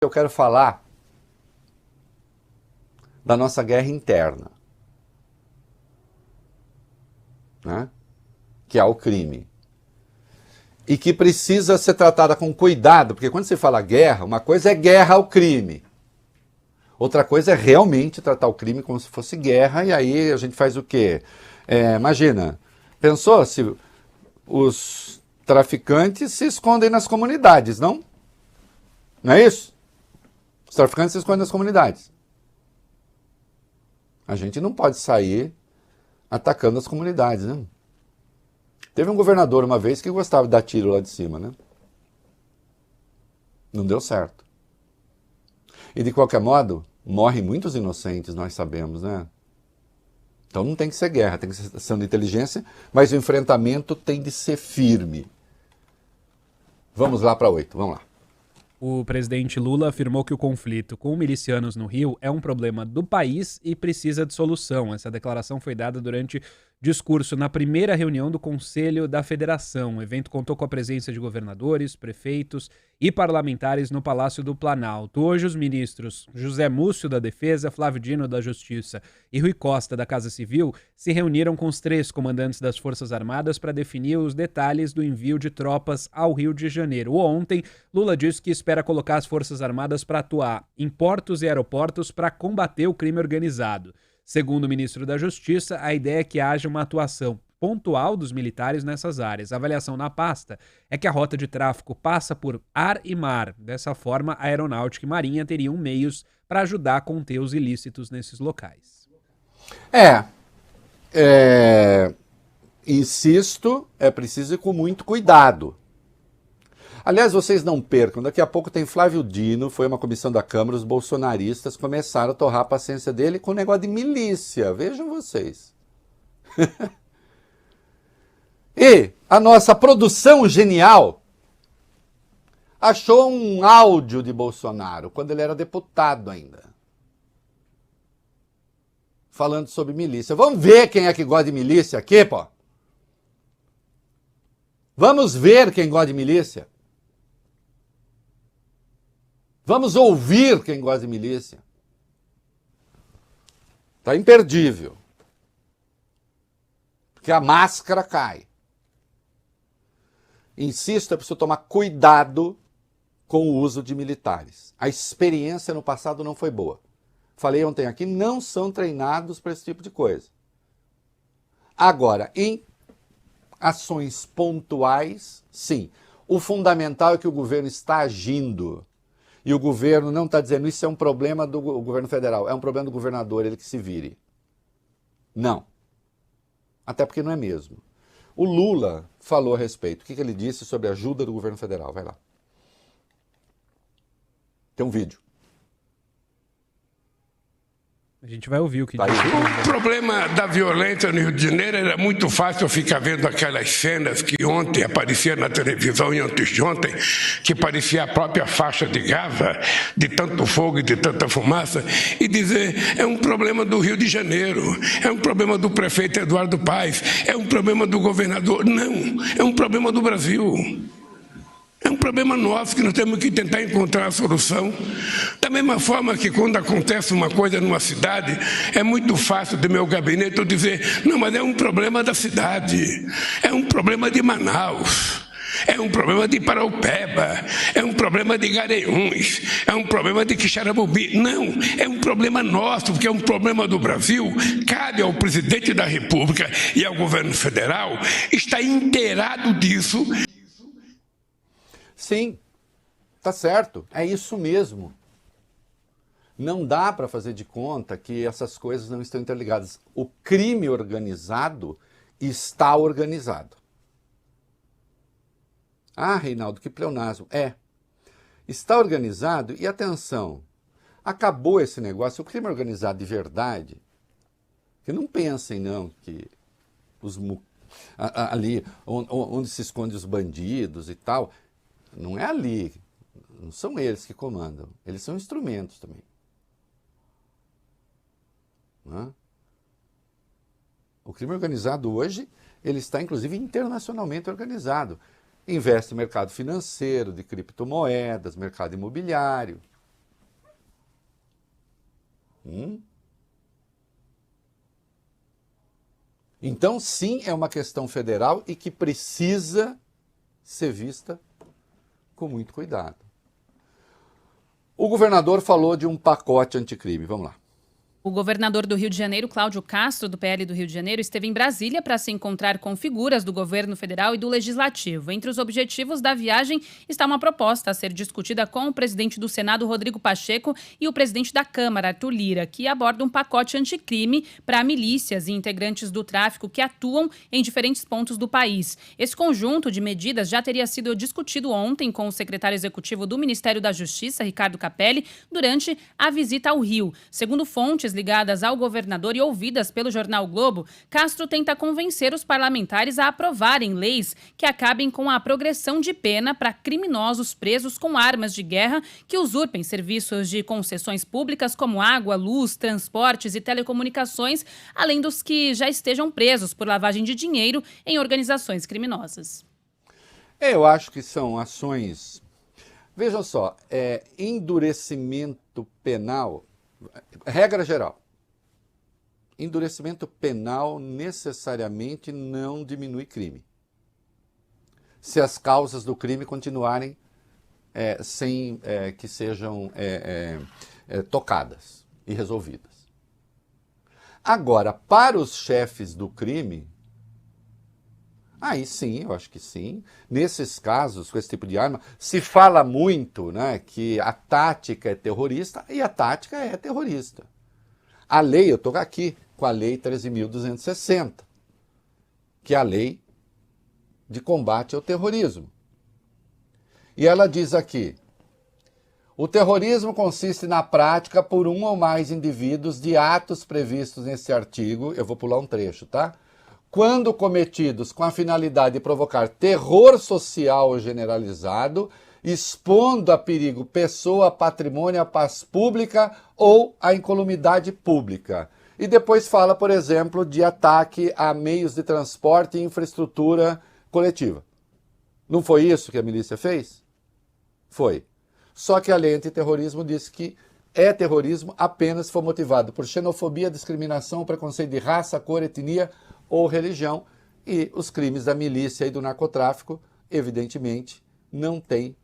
Eu quero falar da nossa guerra interna, né? Que é o crime. E que precisa ser tratada com cuidado, porque quando você fala guerra, uma coisa é guerra ao crime. Outra coisa é realmente tratar o crime como se fosse guerra, e aí a gente faz o quê? Imagina, pensou se os traficantes se escondem nas comunidades, não? Não é isso? Os traficantes se escondem nas comunidades. A gente não pode sair atacando as comunidades, né? Teve um governador uma vez que gostava de dar tiro lá de cima, né? Não deu certo. E de qualquer modo, morrem muitos inocentes, nós sabemos, né? Então não tem que ser guerra, tem que ser ação de inteligência, mas o enfrentamento tem de ser firme. Vamos lá para 8, vamos lá. O presidente Lula afirmou que o conflito com milicianos no Rio é um problema do país e precisa de solução. Essa declaração foi dada durante discurso na primeira reunião do Conselho da Federação. O evento contou com a presença de governadores, prefeitos e parlamentares no Palácio do Planalto. Hoje, os ministros José Múcio, da Defesa, Flávio Dino, da Justiça e Rui Costa, da Casa Civil, se reuniram com os 3 comandantes das Forças Armadas para definir os detalhes do envio de tropas ao Rio de Janeiro. Ontem, Lula disse que espera colocar as Forças Armadas para atuar em portos e aeroportos para combater o crime organizado. Segundo o ministro da Justiça, a ideia é que haja uma atuação pontual dos militares nessas áreas. A avaliação na pasta é que a rota de tráfico passa por ar e mar. Dessa forma, a Aeronáutica e Marinha teriam meios para ajudar a conter os ilícitos nesses locais. Insisto, é preciso ir com muito cuidado. Aliás, vocês não percam, daqui a pouco tem Flávio Dino, foi uma comissão da Câmara, os bolsonaristas começaram a torrar a paciência dele com o negócio de milícia, vejam vocês. E a nossa produção genial achou um áudio de Bolsonaro, quando ele era deputado ainda, falando sobre milícia. Vamos ver quem é que gosta de milícia aqui, pô? Vamos ver quem gosta de milícia. Vamos ouvir quem gosta de milícia. Está imperdível. Porque a máscara cai. Insisto, é preciso tomar cuidado com o uso de militares. A experiência no passado não foi boa. Falei ontem aqui, não são treinados para esse tipo de coisa. Agora, em ações pontuais, sim. O fundamental é que o governo está agindo. E o governo não está dizendo isso é um problema do governo federal, é um problema do governador, ele que se vire. Não. Até porque não é mesmo. O Lula falou a respeito. O que ele disse sobre a ajuda do governo federal? Vai lá. Tem um vídeo. A gente vai ouvir o que Tá disse. O problema da violência no Rio de Janeiro era muito fácil eu ficar vendo aquelas cenas que ontem apareciam na televisão e antes de ontem, que parecia a própria faixa de Gaza, de tanto fogo e de tanta fumaça, e dizer, é um problema do Rio de Janeiro, é um problema do prefeito Eduardo Paes, é um problema do governador. Não, é um problema do Brasil. É um problema nosso que nós temos que tentar encontrar a solução. Da mesma forma que quando acontece uma coisa numa cidade, é muito fácil do meu gabinete eu dizer, não, mas é um problema da cidade, é um problema de Manaus, é um problema de Paraupeba, é um problema de Garanhuns, é um problema de Quixeramobim. Não, é um problema nosso, porque é um problema do Brasil. Cabe ao presidente da República e ao governo federal estar inteirado disso. Sim, tá certo, é isso mesmo. Não dá para fazer de conta que essas coisas não estão interligadas. O crime organizado está organizado. Ah, Reinaldo, que pleonasmo. Está organizado e, atenção, acabou esse negócio. O crime organizado de verdade, que não pensem não que ali onde se escondem os bandidos e tal, não é ali, não são eles que comandam, eles são instrumentos também. Não é? O crime organizado hoje, ele está inclusive internacionalmente organizado. Investe no mercado financeiro, de criptomoedas, mercado imobiliário. Então, sim, é uma questão federal e que precisa ser vista com muito cuidado. O governador falou de um pacote anticrime. Vamos lá. O governador do Rio de Janeiro, Cláudio Castro, do PL do Rio de Janeiro, esteve em Brasília para se encontrar com figuras do governo federal e do legislativo. Entre os objetivos da viagem está uma proposta a ser discutida com o presidente do Senado, Rodrigo Pacheco, e o presidente da Câmara, Arthur Lira, que aborda um pacote anticrime para milícias e integrantes do tráfico que atuam em diferentes pontos do país. Esse conjunto de medidas já teria sido discutido ontem com o secretário executivo do Ministério da Justiça, Ricardo Capelli, durante a visita ao Rio. Segundo fontes ligadas ao governador e ouvidas pelo jornal Globo, Castro tenta convencer os parlamentares a aprovarem leis que acabem com a progressão de pena para criminosos presos com armas de guerra que usurpem serviços de concessões públicas como água, luz, transportes e telecomunicações, além dos que já estejam presos por lavagem de dinheiro em organizações criminosas. Eu acho que são ações... Vejam só, endurecimento penal... Regra geral, endurecimento penal necessariamente não diminui crime. Se as causas do crime continuarem sem que sejam tocadas e resolvidas. Agora, para os chefes do crime, aí sim, eu acho que sim. Nesses casos, com esse tipo de arma, se fala muito, né, que a tática é terrorista, e a tática é terrorista. A lei, eu estou aqui com a Lei 13.260, que é a lei de combate ao terrorismo. E ela diz aqui, o terrorismo consiste na prática por um ou mais indivíduos de atos previstos nesse artigo, eu vou pular um trecho, tá? Quando cometidos com a finalidade de provocar terror social generalizado, expondo a perigo pessoa, patrimônio, a paz pública ou a incolumidade pública. E depois fala, por exemplo, de ataque a meios de transporte e infraestrutura coletiva. Não foi isso que a milícia fez? Foi. Só que a lei antiterrorismo diz que é terrorismo apenas se for motivado por xenofobia, discriminação, preconceito de raça, cor, etnia ou religião, e os crimes da milícia e do narcotráfico, evidentemente, não têm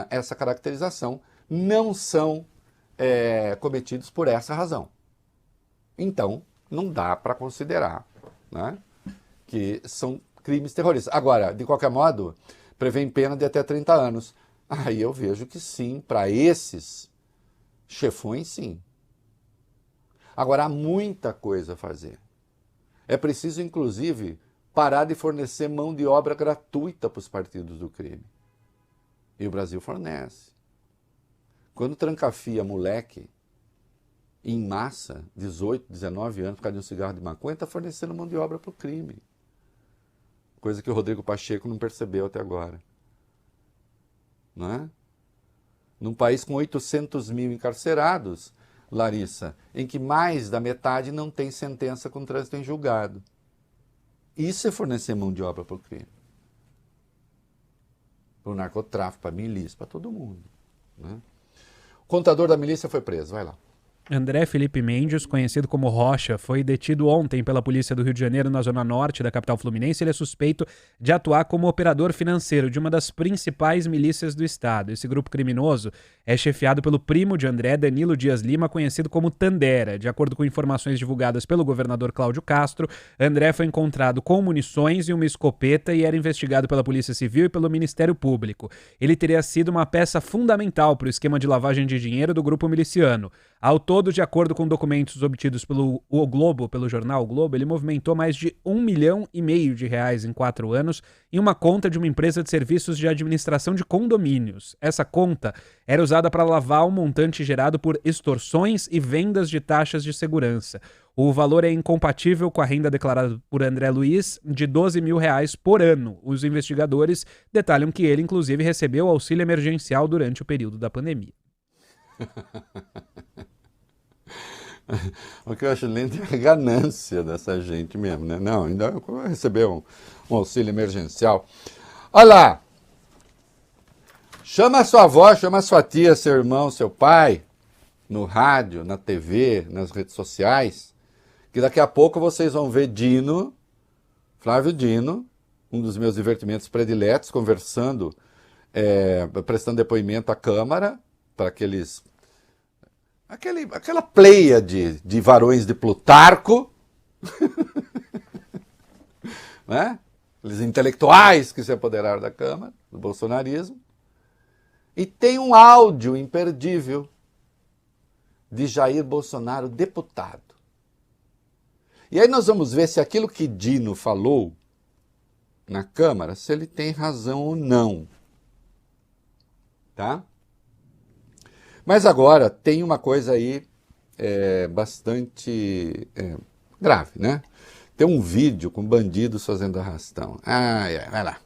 essa caracterização, não são cometidos por essa razão. Então, não dá para considerar, né, que são crimes terroristas. Agora, de qualquer modo, prevêem pena de até 30 anos. Aí eu vejo que sim, para esses chefões, sim. Agora, há muita coisa a fazer. É preciso, inclusive, parar de fornecer mão de obra gratuita para os partidos do crime. E o Brasil fornece. Quando trancafia moleque, em massa, 18, 19 anos, por causa de um cigarro de maconha, está fornecendo mão de obra para o crime. Coisa que o Rodrigo Pacheco não percebeu até agora. Não é? Num país com 800 mil encarcerados, Larissa, em que mais da metade não tem sentença com trânsito em julgado. Isso é fornecer mão de obra para o crime. Para o narcotráfico, para a milícia, para todo mundo. Né? O contador da milícia foi preso, vai lá. André Felipe Mendes, conhecido como Rocha, foi detido ontem pela polícia do Rio de Janeiro, na zona norte da capital fluminense. Ele é suspeito de atuar como operador financeiro de uma das principais milícias do estado. Esse grupo criminoso é chefiado pelo primo de André, Danilo Dias Lima, conhecido como Tandera. De acordo com informações divulgadas pelo governador Cláudio Castro, André foi encontrado com munições e uma escopeta e era investigado pela Polícia Civil e pelo Ministério Público. Ele teria sido uma peça fundamental para o esquema de lavagem de dinheiro do grupo miliciano. Ao todo, de acordo com documentos obtidos pelo Globo, pelo jornal o Globo, ele movimentou mais de R$1,5 milhão em 4 anos em uma conta de uma empresa de serviços de administração de condomínios. Essa conta era usada para lavar o montante gerado por extorsões e vendas de taxas de segurança. O valor é incompatível com a renda declarada por André Luiz de R$12 mil por ano. Os investigadores detalham que ele, inclusive, recebeu auxílio emergencial durante o período da pandemia. O que eu acho lindo é a ganância dessa gente mesmo, né? Não, ainda recebeu um auxílio emergencial. Olha lá! Chama a sua avó, chama a sua tia, seu irmão, seu pai. no rádio, na TV, nas redes sociais, que daqui a pouco vocês vão ver Dino, Flávio Dino, um dos meus divertimentos prediletos, conversando, prestando depoimento à Câmara, para aquela pleia de varões de Plutarco, né? Aqueles intelectuais que se apoderaram da Câmara, do bolsonarismo. E tem um áudio imperdível de Jair Bolsonaro, deputado. E aí nós vamos ver se aquilo que Dino falou na Câmara, se ele tem razão ou não. Tá? Mas agora tem uma coisa aí bastante grave, né? Tem um vídeo com bandidos fazendo arrastão. Vai lá.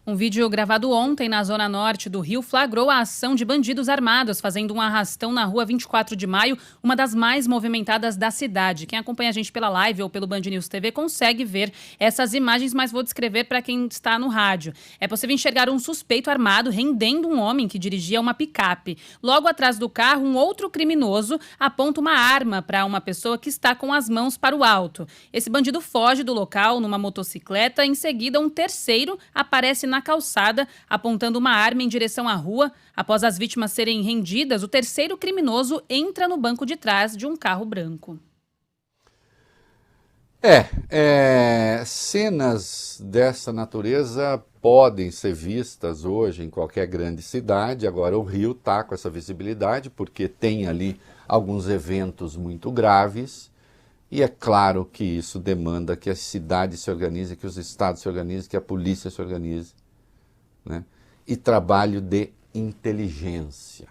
Um vídeo gravado ontem na zona norte do Rio flagrou a ação de bandidos armados fazendo um arrastão na rua 24 de maio, uma das mais movimentadas da cidade. Quem acompanha a gente pela live ou pelo Band News TV consegue ver essas imagens, mas vou descrever para quem está no rádio. É possível enxergar um suspeito armado rendendo um homem que dirigia uma picape. Logo atrás do carro, um outro criminoso aponta uma arma para uma pessoa que está com as mãos para o alto. Esse bandido foge do local numa motocicleta. Em seguida, um terceiro aparece na calçada, apontando uma arma em direção à rua. Após as vítimas serem rendidas, o terceiro criminoso entra no banco de trás de um carro branco. Cenas dessa natureza podem ser vistas hoje em qualquer grande cidade. Agora o Rio está com essa visibilidade porque tem ali alguns eventos muito graves. E é claro que isso demanda que as cidades se organizem, que os estados se organizem, que a polícia se organize, né? E trabalho de inteligência.